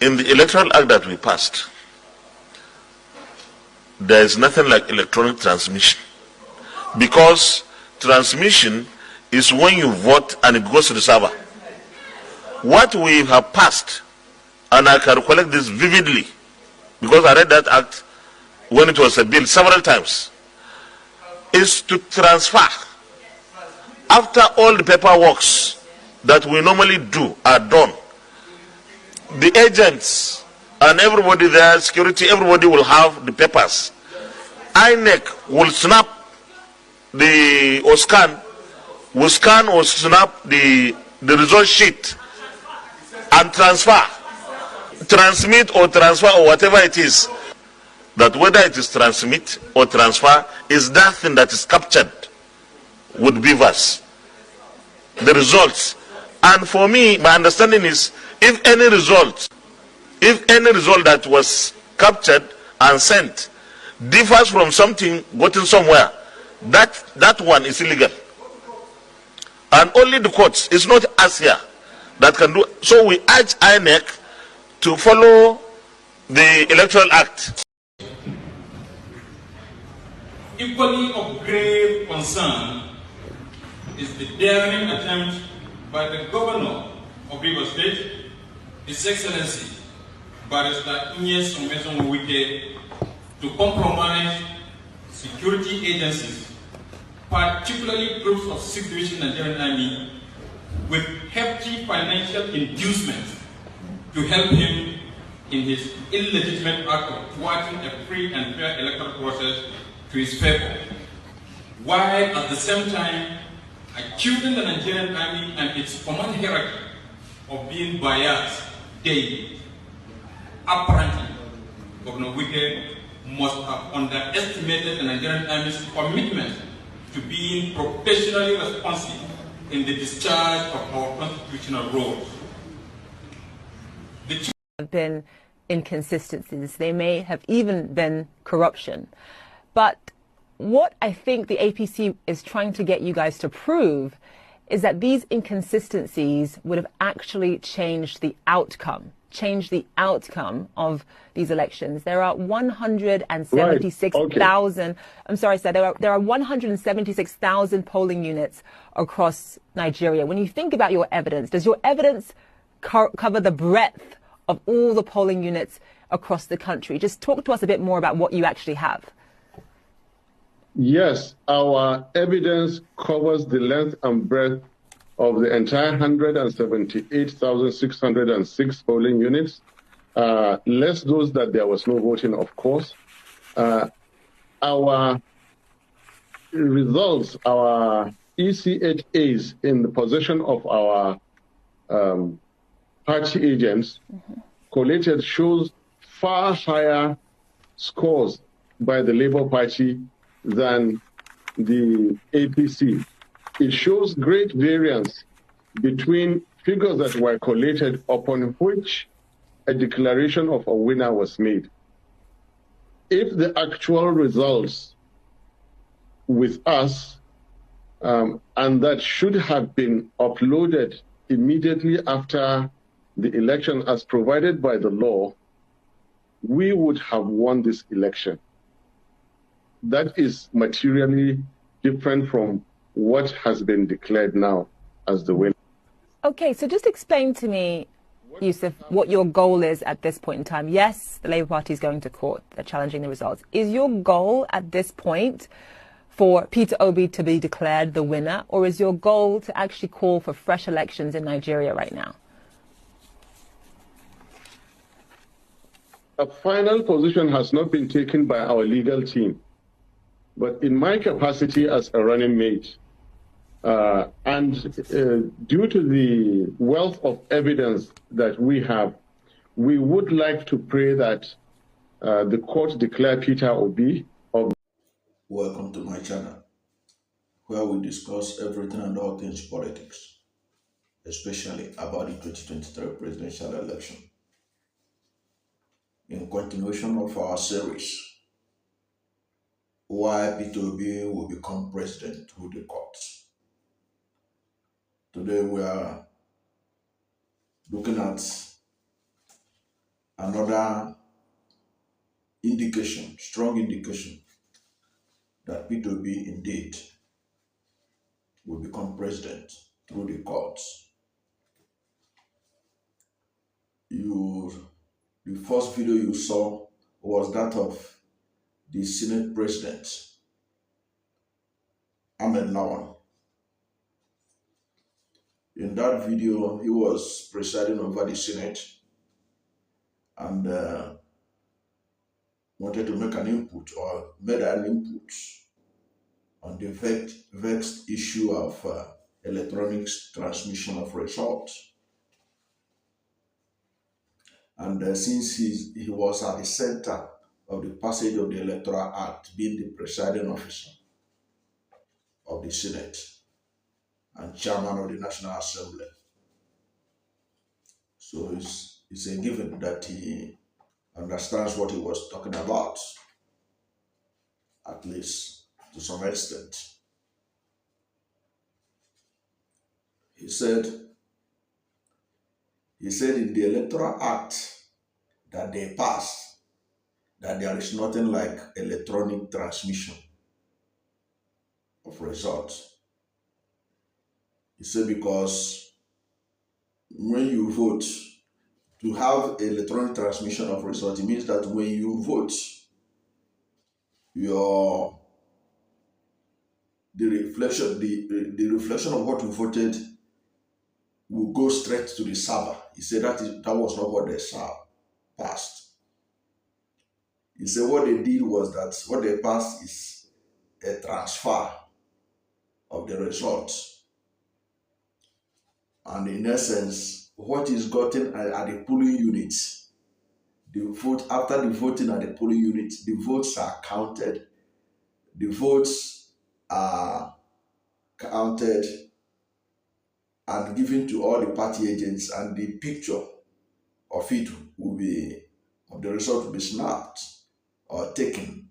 In the Electoral Act that we passed, there is nothing like electronic transmission, because transmission is when you vote and it goes to the server. What we have passed, and I can recollect this vividly because I read that act when it was a bill several times, is to transfer, after all the paperwork that we normally do are done, the agents and everybody there, security, everybody will have the papers. INEC will snap or scan or snap the result sheet and transmit or transfer or whatever it is. That whether it is transmit or transfer is that thing that is captured with beavers, the results. And for me, my understanding is, if any result that was captured and sent differs from something gotten somewhere, that one is illegal. And only the courts, it's not us here that can do. So we urge INEC to follow the Electoral Act. Equally of grave concern is the daring attempt by the governor of Rivers State, His Excellency Barrister Ines Wike, to compromise security agencies, particularly groups of 6th Division Nigerian Army, with hefty financial inducements to help him in his illegitimate act of thwarting a free and fair electoral process to his favor, while at the same time accusing the Nigerian Army and its command hierarchy of being biased daily. Apparently, Governor Wike must have underestimated the Nigerian Army's commitment to being professionally responsive in the discharge of our constitutional roles. The have been inconsistencies. They may have even been corruption. But what I think the APC is trying to get you guys to prove is that these inconsistencies would have actually changed the outcome of these elections. There are 176,000, okay. I'm sorry, sir, there are 176,000 polling units across Nigeria. When you think about your evidence, does your evidence cover the breadth of all the polling units across the country? Just talk to us a bit more about what you actually have. Yes, our evidence covers the length and breadth of the entire 178,606 polling units, less those that there was no voting, of course. Our results, our ECHAs in the possession of our party agents collated shows far higher scores by the Labour Party than the APC. It shows great variance between figures that were collated upon which a declaration of a winner was made. If the actual results with us, and that should have been uploaded immediately after the election as provided by the law, we would have won this election. That is materially different from what has been declared now as the winner. Okay, so just explain to me, Yusuf, what your goal is at this point in time. Yes, the Labour Party is going to court. They're challenging the results. Is your goal at this point for Peter Obi to be declared the winner, or is your goal to actually call for fresh elections in Nigeria right now? A final position has not been taken by our legal team. But in my capacity as a running mate, and due to the wealth of evidence that we have, we would like to pray that the court declare Peter Obi. Welcome to my channel, where we discuss everything and all things politics, especially about the 2023 presidential election. In continuation of our series, why Peter Obi will become president through the courts. Today we are looking at another indication, strong indication, that Peter Obi indeed will become president through the courts. The first video you saw was that of the Senate President, Ahmed Lawan. In that video, he was presiding over the Senate and wanted to make an input, or made an input on the vexed issue of electronic transmission of results. And since he was at the center of the passage of the Electoral Act, being the presiding officer of the Senate and chairman of the National Assembly, so it's a given that he understands what he was talking about, at least to some extent. He said in the Electoral Act that they passed that there is nothing like electronic transmission of results. He said because when you vote, to have electronic transmission of results, it means that when you vote, the reflection of what you voted will go straight to the server. He said that was not what they passed. He said what they did was that what they passed is a transfer of the results. And in essence, what is gotten at the polling units, after the voting at the polling units, the votes are counted. The votes are counted and given to all the party agents, and the picture of it of the result will be snapped or taken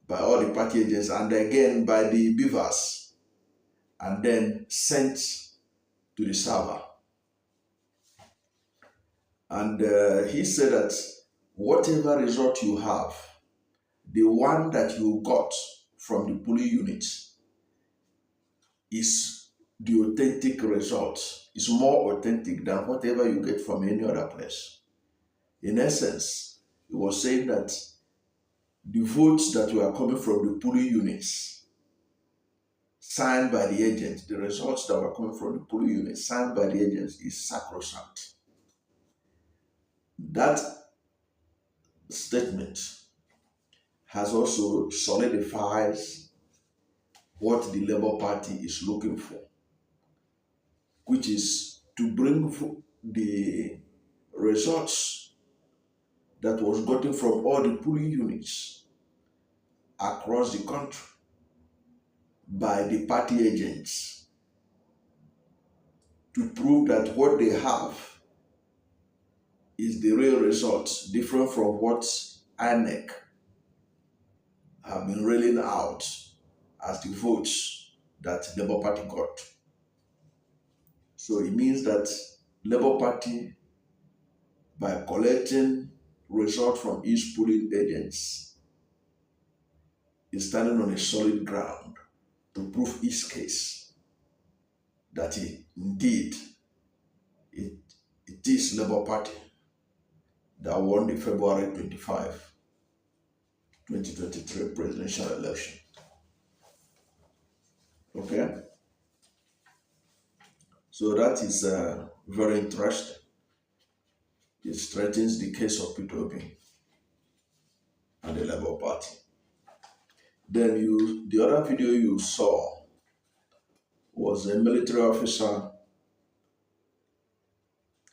by all the party agents, and again by the beavers, and then sent to the server. And he said that whatever result you have, the one that you got from the polling unit is the authentic result, is more authentic than whatever you get from any other place. In essence, he was saying that the votes that were coming from the polling units signed by the agents, the results that were coming from the polling units signed by the agents, is sacrosanct. That statement has also solidified what the Labour Party is looking for, which is to bring the results that was gotten from all the polling units across the country by the party agents, to prove that what they have is the real results, different from what INEC have been railing out as the votes that Labour Party got. So it means that Labour Party, by collecting results from each polling agents, is standing on a solid ground to prove its case that indeed it is Labour Party that won the February 25, 2023 presidential election. Okay? So that is very interesting. It strengthens the case of Peter Obi and the Labour Party. Then the other video you saw was a military officer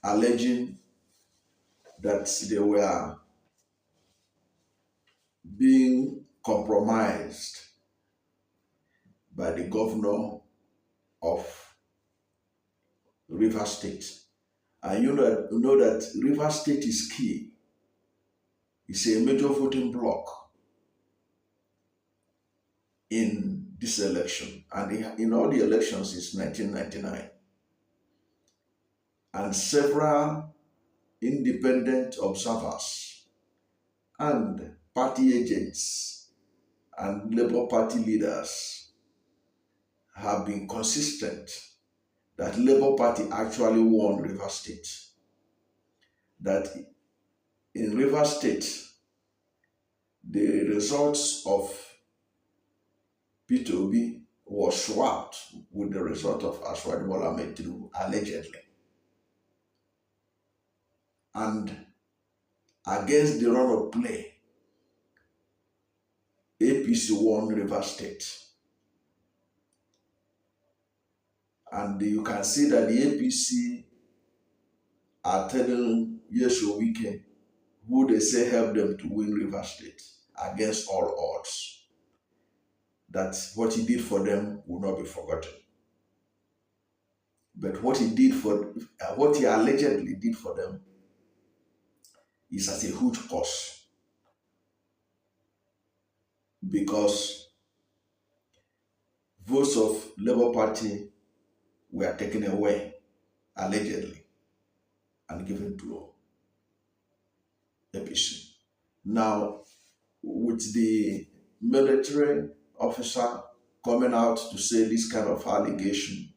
alleging that they were being compromised by the governor of River State. And you know that River State is key. It's a major voting bloc in this election, and in all the elections since 1999. And several independent observers and party agents and Labour Party leaders have been consistent that Labour Party actually won Rivers State. That in Rivers State, the results of Peter Obi was swapped with the result of Ashwadi Bola Tinubu, allegedly. And against the run of play, APC won Rivers State. And you can see that the APC are telling Yeshu Wike, who they say helped them to win Rivers State against all odds, that what he did for them will not be forgotten. But what he allegedly did for them is at a huge cost, because votes of Labour Party were taken away, allegedly, and given to APC. Now, with the military officer coming out to say this kind of allegation,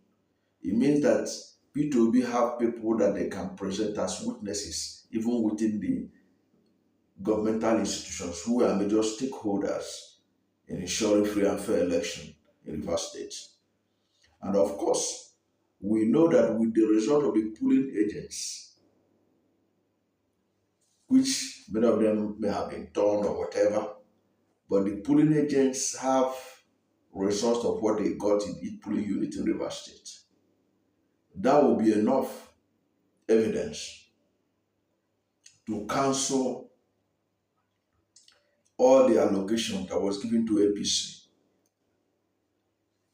it means that Peter Obi have people that they can present as witnesses, even within the governmental institutions, who are major stakeholders in ensuring free and fair election in Rivers State. And of course, we know that with the result of the polling agents, which many of them may have been torn or whatever, but the polling agents have results of what they got in each polling unit in Rivers State. That will be enough evidence to cancel all the allocation that was given to APC,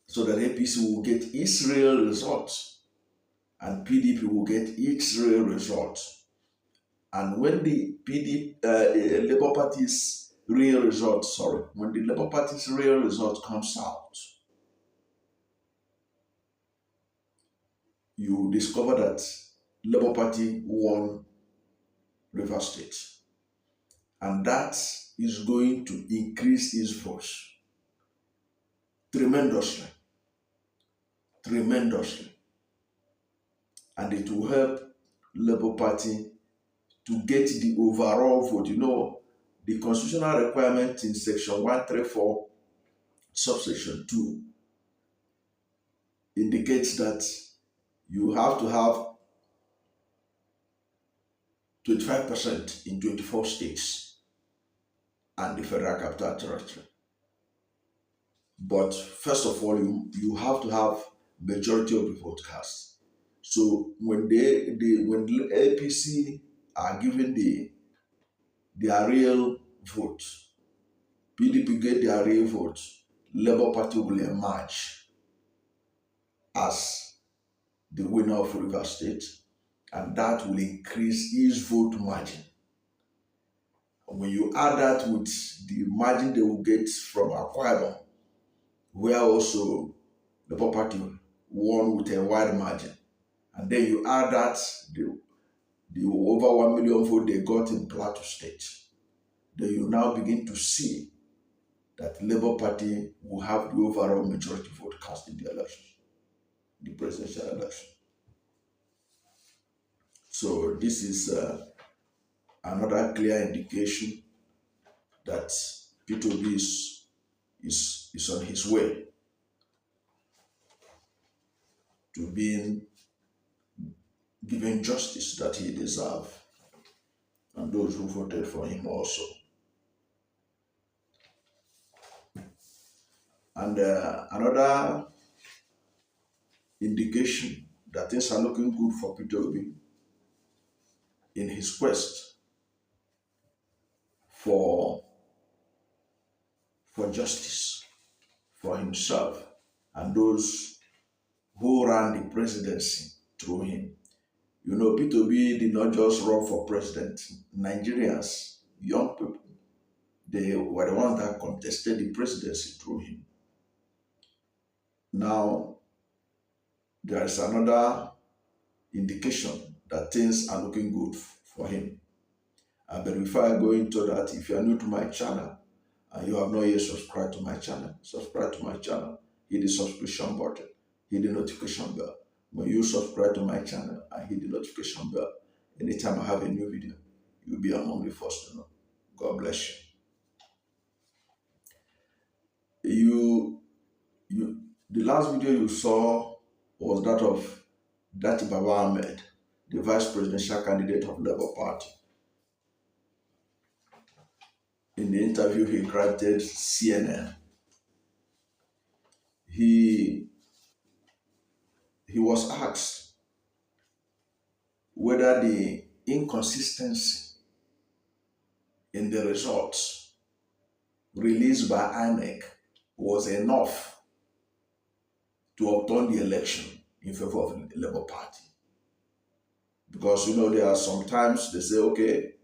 so that APC will get its real results and PDP will get its real results. And when the Labour Party's real results, when the Labour Party's real result comes out, you discover that Labour Party won Rivers State. And that is going to increase its votes tremendously. And it will help Labour Party to get the overall vote. You know, the constitutional requirement in section 134, subsection 2, indicates that you have to have 25% in 24 states and the Federal Capital Territory. But first of all, you have to have majority of the vote cast. So when when the APC are given their real vote, PDP get their real vote, Labour Party will emerge as the winner of Rivers State, and that will increase its vote margin. When you add that with the margin they will get from Akwa Ibom, where also the Labour Party won with a wide margin, and then you add that the over 1 million vote they got in Plateau State, then you now begin to see that Labour Party will have the overall majority vote cast in the election, the presidential election. So this is another clear indication that Peter Obi is on his way to being given justice that he deserves, and those who voted for him also. And another indication that things are looking good for Peter Obi in his quest for justice for himself and those who ran the presidency through him. You know, Peter Obi did not just run for president. Nigerians, young people, they were the ones that contested the presidency through him. Now, there is another indication that things are looking good for him. But before I go into that, if you are new to my channel and you have not yet subscribed to my channel, subscribe to my channel. Hit the subscription button, hit the notification bell. When you subscribe to my channel and hit the notification bell, anytime I have a new video, you'll be among the first to know. God bless you. The last video you saw was that of Dati Baba Ahmed, the vice presidential candidate of Labour Party. In the interview he granted CNN, he was asked whether the inconsistency in the results released by INEC was enough to overturn the election in favor of the Labour Party. Because, there are sometimes they say, okay,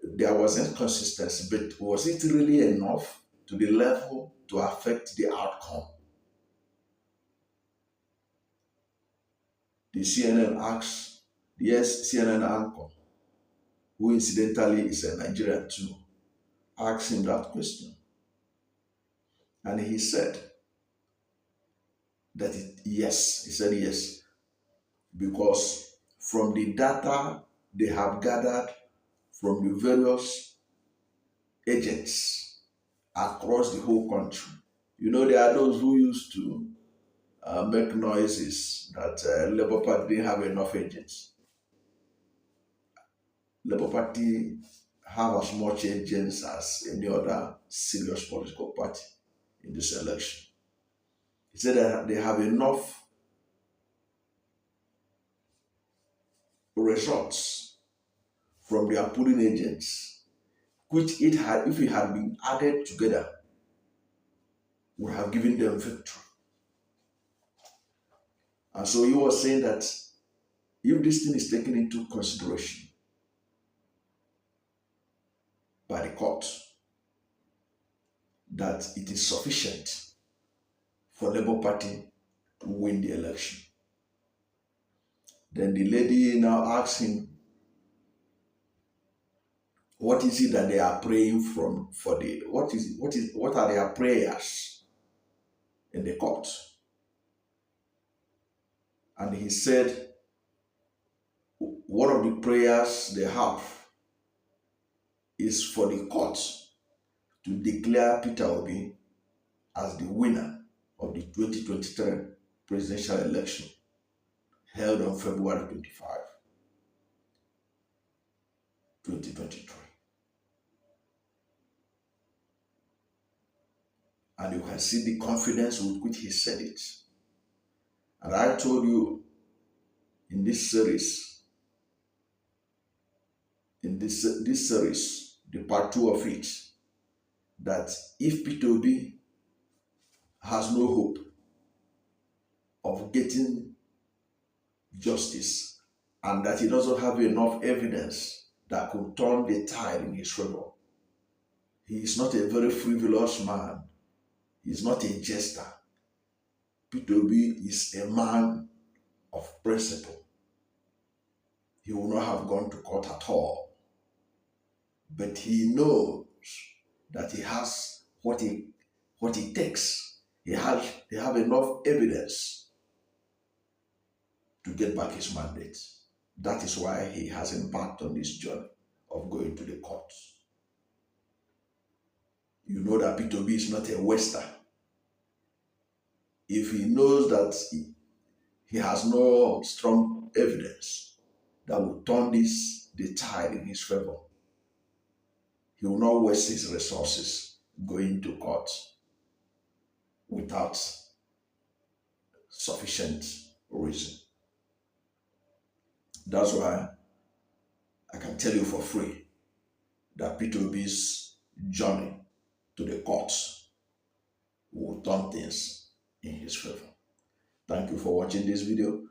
there was inconsistency, but was it really enough to the level to affect the outcome? The CNN anchor, who incidentally is a Nigerian too, asked him that question. And he said that yes, he said yes, because from the data they have gathered from the various agents across the whole country. There are those who used to make noises that Labour Party didn't have enough agents. Labour Party have as much agents as any other serious political party in this election. He said that they have enough results from their polling agents, which if it had been added together, would have given them victory. And so he was saying that if this thing is taken into consideration by the court, that it is sufficient for Labour Party to win the election. Then the lady now asks him, what is it that they are praying what are their prayers in the court? And he said one of the prayers they have is for the court to declare Peter Obi as the winner of the 2023 presidential election held on February 25, 2023. And you can see the confidence with which he said it. And I told you in this series, the part 2 of it, that if Peter Obi has no hope of getting justice and that he doesn't have enough evidence that could turn the tide in his favor, he is not a very frivolous man. He is not a jester. Peter Obi is a man of principle. He will not have gone to court at all. But he knows that he has what it takes. He have enough evidence to get back his mandate. That is why he has embarked on this journey of going to the courts. You know that Peter Obi is not a waster. If he knows that he has no strong evidence that will turn the tide in his favor, he will not waste his resources going to court without sufficient reason. That's why I can tell you for free that Peter Obi's journey to the courts will turn things in his favor. Thank you for watching this video.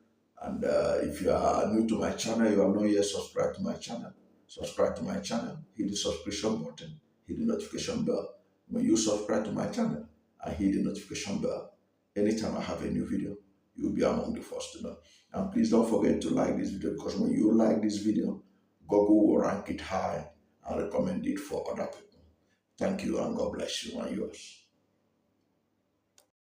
And if you are new to my channel, you have not yet subscribed to my channel, subscribe to my channel, hit the subscription button, hit the notification bell. When you subscribe to my channel and hit the notification bell, anytime I have a new video, you'll be among the first to know. And please don't forget to like this video, because when you like this video, Google will rank it high and recommend it for other people. Thank you and God bless you and yours.